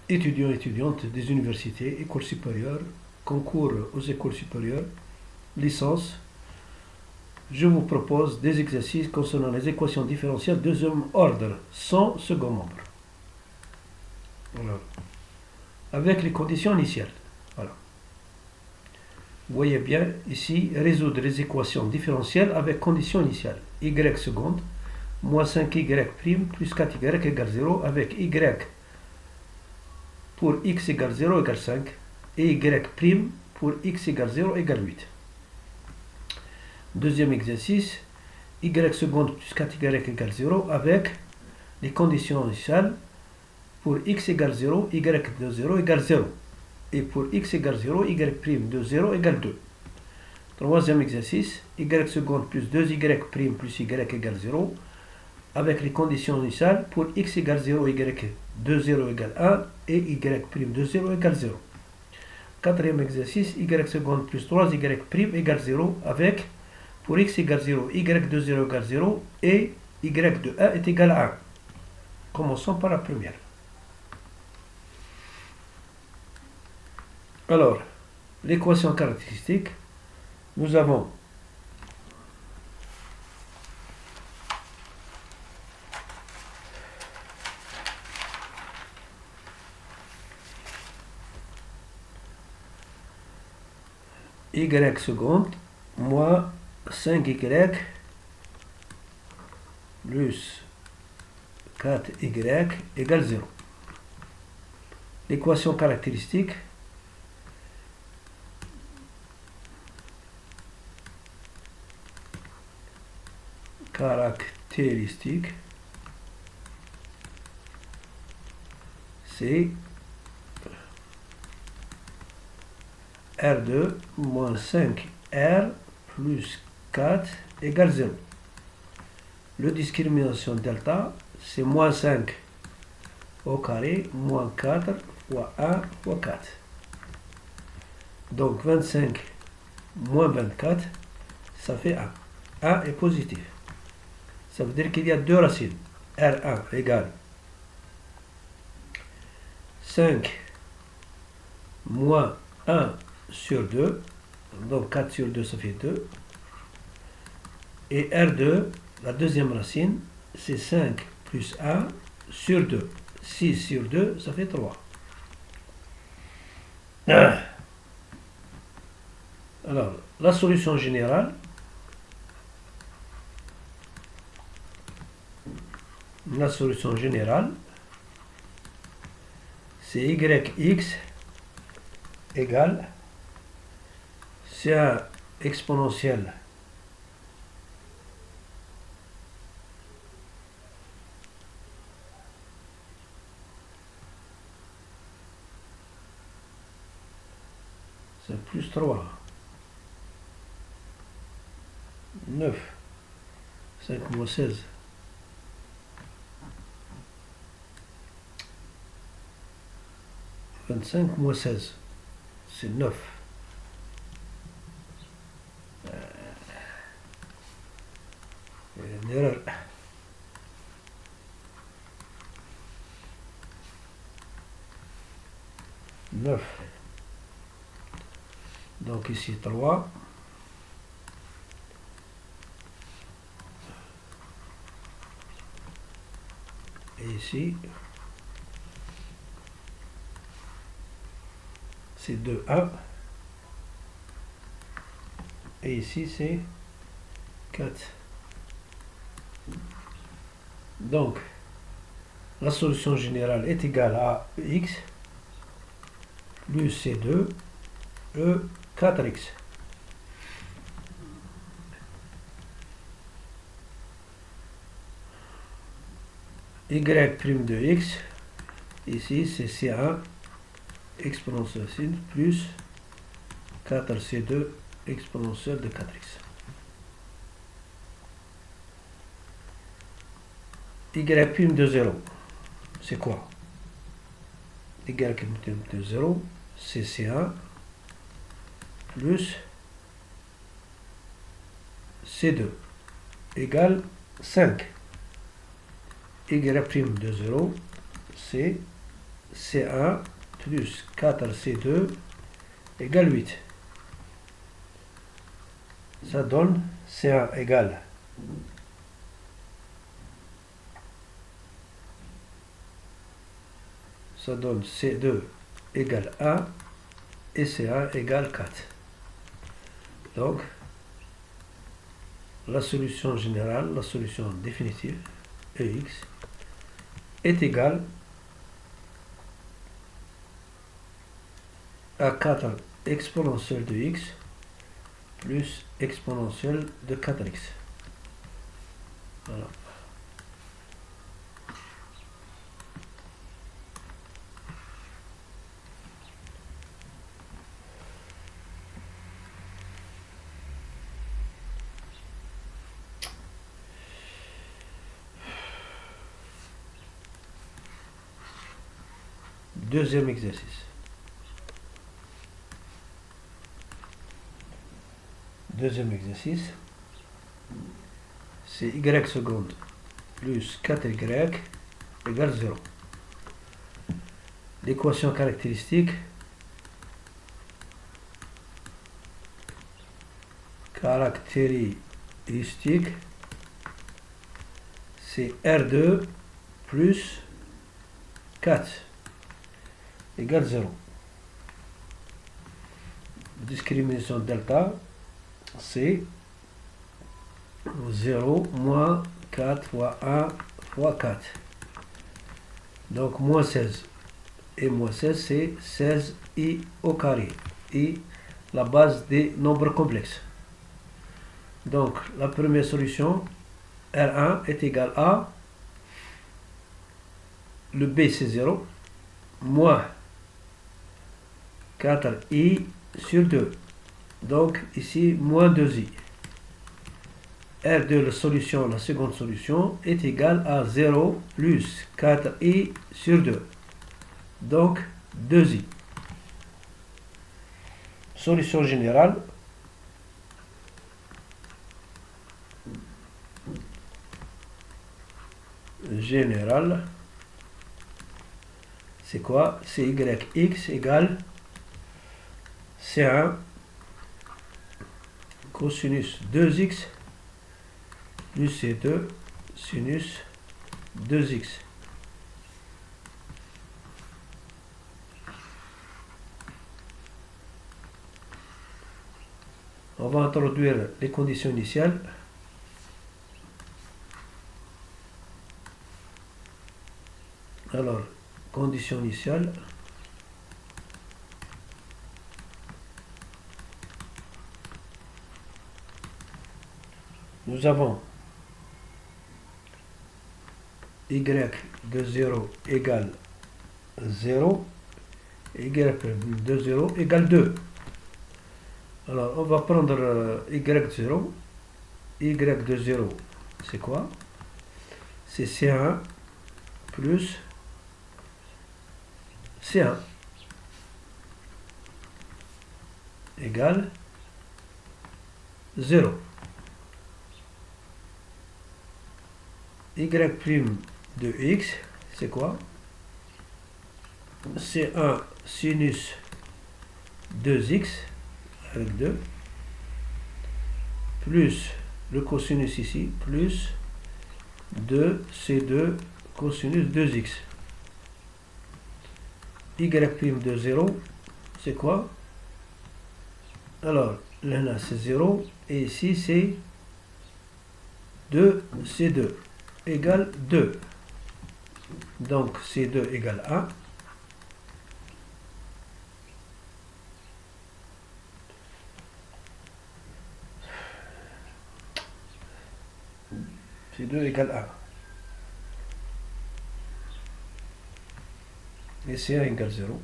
étudiants et étudiantes des universités, écoles supérieures, concours aux écoles supérieures, licence, je vous propose des exercices concernant les équations différentielles deuxième ordre, sans second membre. Voilà. Avec les conditions initiales. Voilà. Vous voyez bien ici, résoudre les équations différentielles avec conditions initiales. Y seconde, moins 5y' plus 4y égale 0, avec y pour x égale 0 égale 5, et y' pour x égale 0 égale 8. Deuxième exercice, y seconde plus 4y égale 0, avec les conditions initiales. Pour x égale 0, y de 0 égale 0. Et pour x égale 0, y' de 0 égale 2. Troisième exercice, y seconde plus 2y' plus y égale 0, avec les conditions initiales. Pour x égale 0, y de 0 égale 1, et y' de 0 égale 0. Quatrième exercice, y seconde plus 3y' égale 0, avec pour x égale 0, y de 0 égale 0, et y de 1 est égal à 1. Commençons par la première. Alors, l'équation caractéristique, nous avons y seconde moins 5y plus 4y égale 0. L'équation caractéristique c'est R2 moins 5R plus 4 égale 0. Le discrimination delta, c'est moins 5 au carré, moins 4 fois 1 fois 4. Donc 25 moins 24, ça fait 1. 1 est positif. Ça veut dire qu'il y a deux racines. R1 égale 5 moins 1 sur 2. Donc 4 sur 2, ça fait 2. Et R2, la deuxième racine, c'est 5 plus 1 sur 2. 6 sur 2, ça fait 3. Alors, la solution générale, c'est yx égale, c'est un exponentiel c'est plus 3, 9, 5 moins 16, 25 moins 16, c'est 9. Il y a une erreur. Donc ici 3. Et ici, c'est 2, 1. Et ici, c'est 4. Donc, la solution générale est égale à x plus C2 E 4x. Y' de x, ici c'est C1 exponentielle plus 4C2 exponentielle de 4x. Y' de 0, c'est quoi? Y' de 0, c'est C1 plus C2 égale 5. Y' de 0, c'est C1 plus 4C2 égale 8. Ça donne C1 égale C2 égale 1 et C1 égale 4. Donc, la solution générale, la solution définitive, EX, est égale à 4 exponentielle de x plus exponentielle de 4x. Voilà. Deuxième exercice. Deuxième exercice, c'est y seconde plus 4y égale 0. L'équation caractéristique c'est R2 plus 4 égale 0. Discrimination delta, c'est 0 moins 4 fois 1 fois 4. Donc moins 16. Et moins 16, c'est 16i au carré. I, la base des nombres complexes. Donc la première solution, R1 est égal à, le B c'est 0, moins 4i sur 2. Donc ici, moins 2i. R2, la solution, la seconde solution, est égale à 0 plus 4i sur 2. Donc 2i. Solution générale. C'est quoi? C'est yx égale C1 cosinus 2x plus C2 sinus 2x. On va introduire les conditions initiales. Alors, condition initiale. Nous avons y de 0 égale 0, y de 0 égale 2. Alors, on va prendre y de 0. Y de 0, c'est quoi? C'est C1 plus C1 égale 0. Y' de x, c'est quoi? C1 sinus 2x avec 2 plus le cosinus ici plus 2c2 cosinus 2x. Y' de 0, c'est quoi? Alors là c'est 0 et ici c'est 2c2 égale 2. Donc C2 égale 1. C2 égale 1. Et C1 égale 0.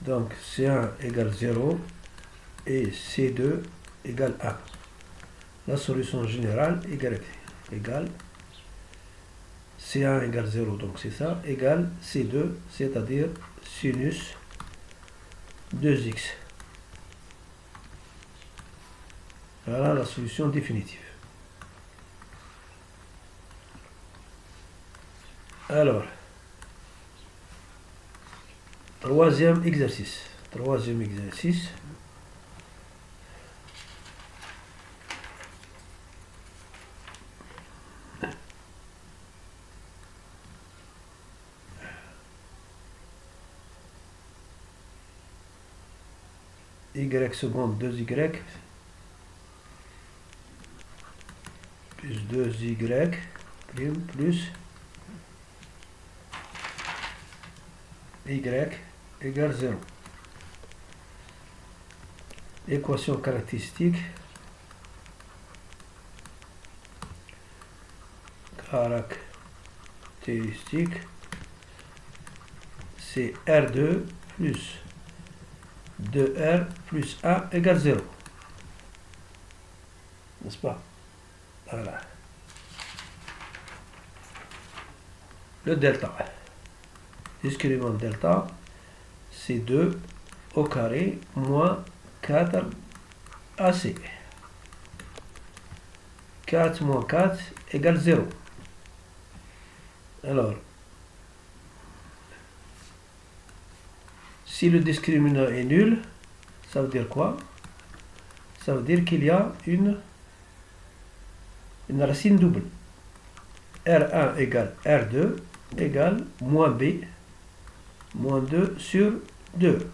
Donc C1 égale 0 et C2 égale 1. La solution générale égale C1 égale 0, donc c'est ça, égale C2, c'est-à-dire sinus 2x. Voilà la solution définitive. Alors, troisième exercice. Y seconde 2y plus 2y prime plus y égale 0. Équation caractéristique c'est R2 plus 2R plus A égale 0. N'est-ce pas? Voilà. Le delta. Discriminant delta, c'est 2 au carré moins 4 AC. 4 moins 4 égale 0. Alors, si le discriminant est nul, ça veut dire quoi? Ça veut dire qu'il y a une racine double. R1 égale R2 égale moins B moins 2 sur 2.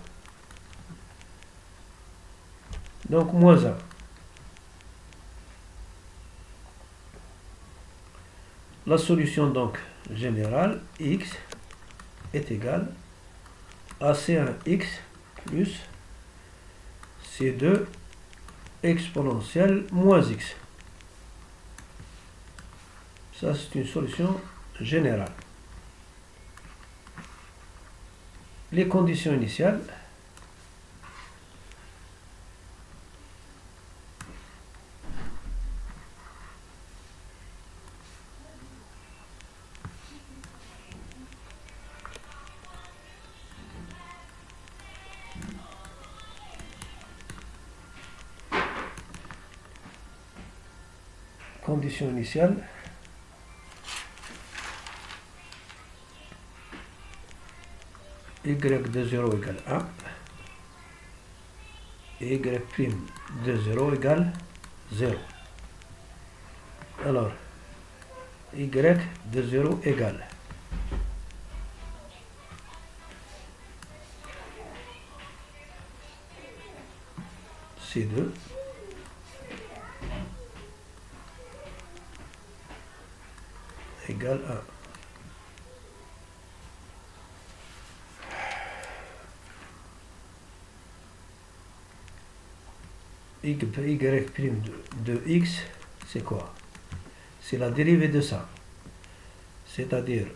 Donc moins 1. La solution donc générale x est égale à C1x plus C2 exponentielle moins x. Ça, c'est une solution générale. Les conditions initiales. Condition initiale. Y de 0 égale 1. Et y prime de 0 égale 0. Alors, y de 0 égale C2 égale 1. Y prime de x, c'est quoi? C'est la dérivée de ça. C'est-à-dire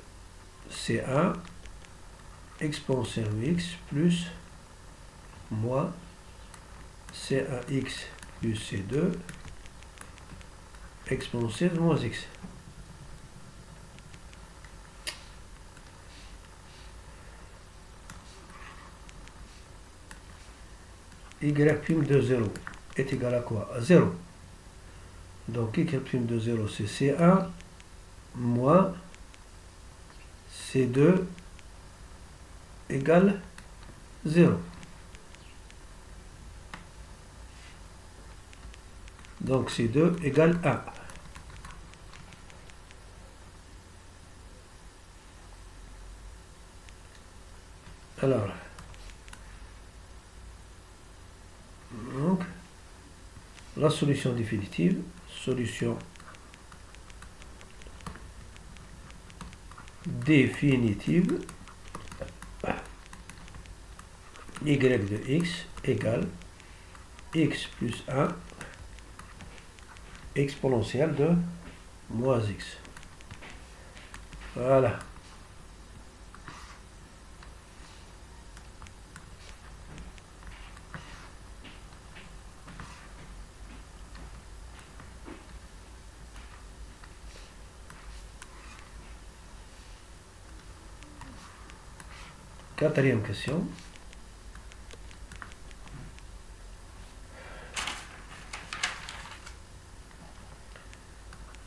C1 exponentielle x plus moins C1x plus C2 exponentielle moins x. Y prime de 0 est égal à quoi? À 0. Donc y prime de 0 c'est C1 moins C2 égale 0. Donc C2 égale 1. Alors, donc, la solution définitive, solution définitive, y de x égale x plus 1 exponentielle de moins x. Voilà. Quatrième question.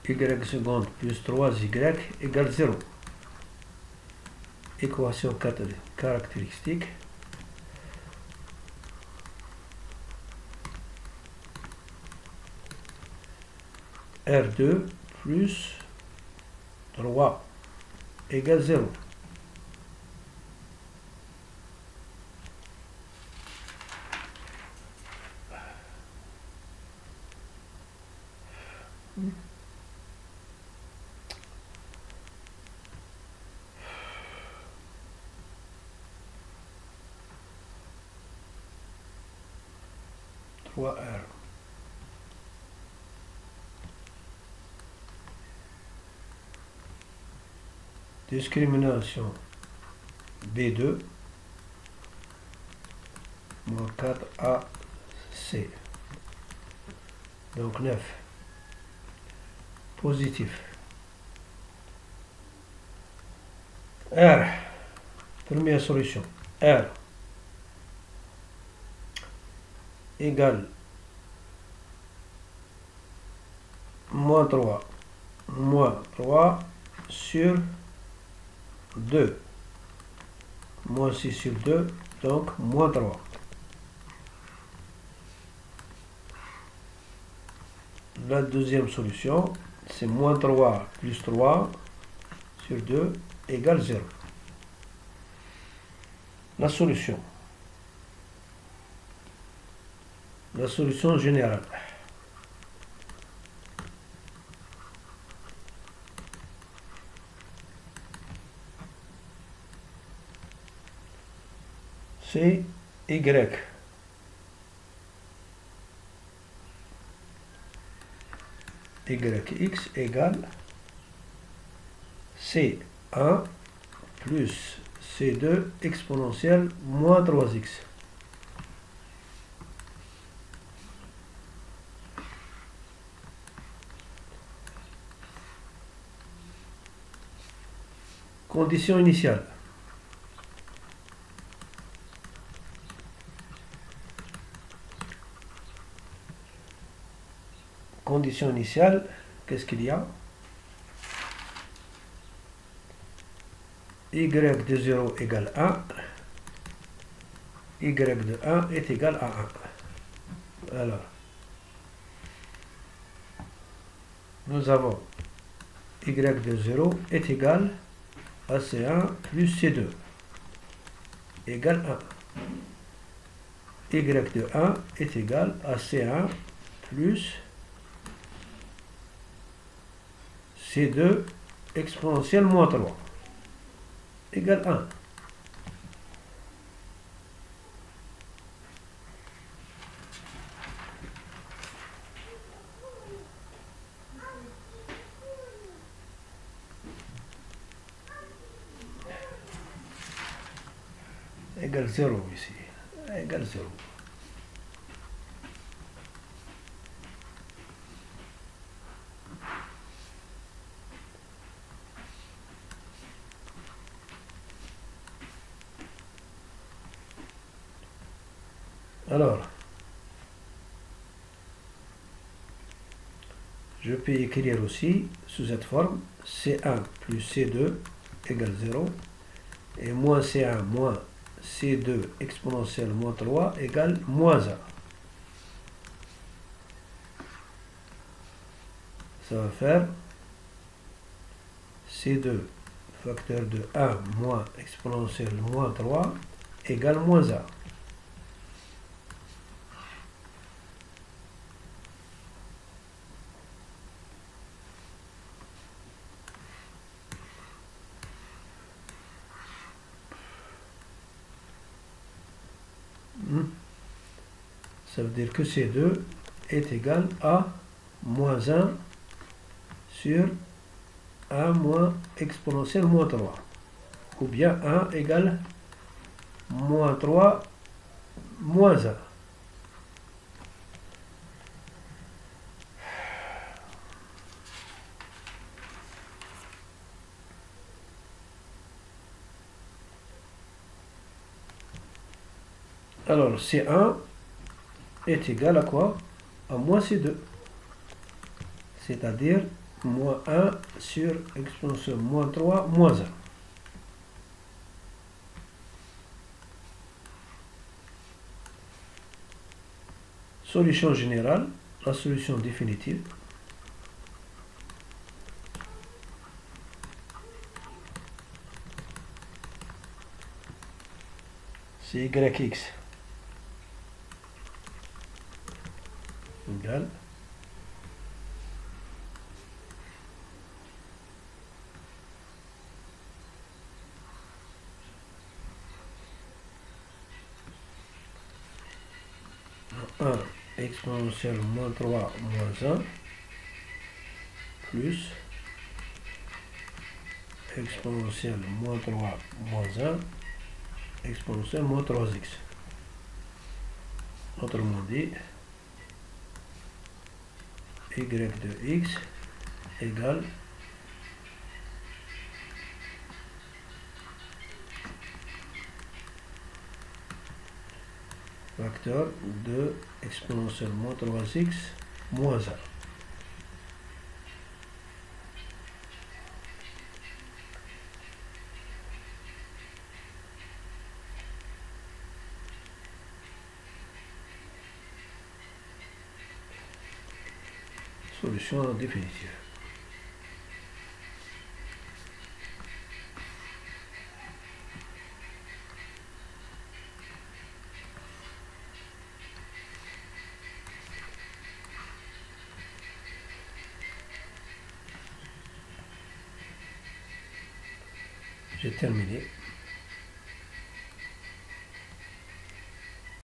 y seconde plus 3y égale 0. Équation caractéristique. R2 plus 3 égale 0. R. Discrimination B2 moins 4AC. Donc 9. Positif. R. Première solution. R égale moins 3 sur 2 moins 6 sur 2, donc moins 3. La deuxième solution, c'est moins 3 plus 3 sur 2 égale 0. La solution générale. C'est Y. YX égale C1 plus C2 exponentielle moins 3x. Condition initiale. Condition initiale, qu'est-ce qu'il y a? Y de 0 égale 1. Y de 1 est égal à 1. Alors, nous avons Y de 0 est égal à C1 plus C2 égale 1. Y de 1 est égal à C1 plus C2 exponentielle moins 3 égale 1. Égale 0 ici. Égale 0. Alors, je peux écrire aussi sous cette forme C1 plus C2 égale 0 et moins C1 moins C2 exponentielle moins 3 égale moins 1. Ça va faire C2 facteur de 1 moins exponentielle moins 3 égale moins 1. Ça veut dire que C2 est égal à moins 1 sur 1 moins exponentielle moins 3. Ou bien 1 égale moins 3 moins 1. Alors C1 est égal à quoi? À moins C2. C'est-à-dire moins 1 sur exponentielle moins 3 moins 1. Solution générale, la solution définitive. C'est yx égale un exponentielle moins 3 moins 1 plus exponentielle moins 3 moins 1 exponentielle moins 3x. Autrement dit, y de x égale facteur de exponentielle moins 3x moins 1. Solution définitive. J'ai terminé.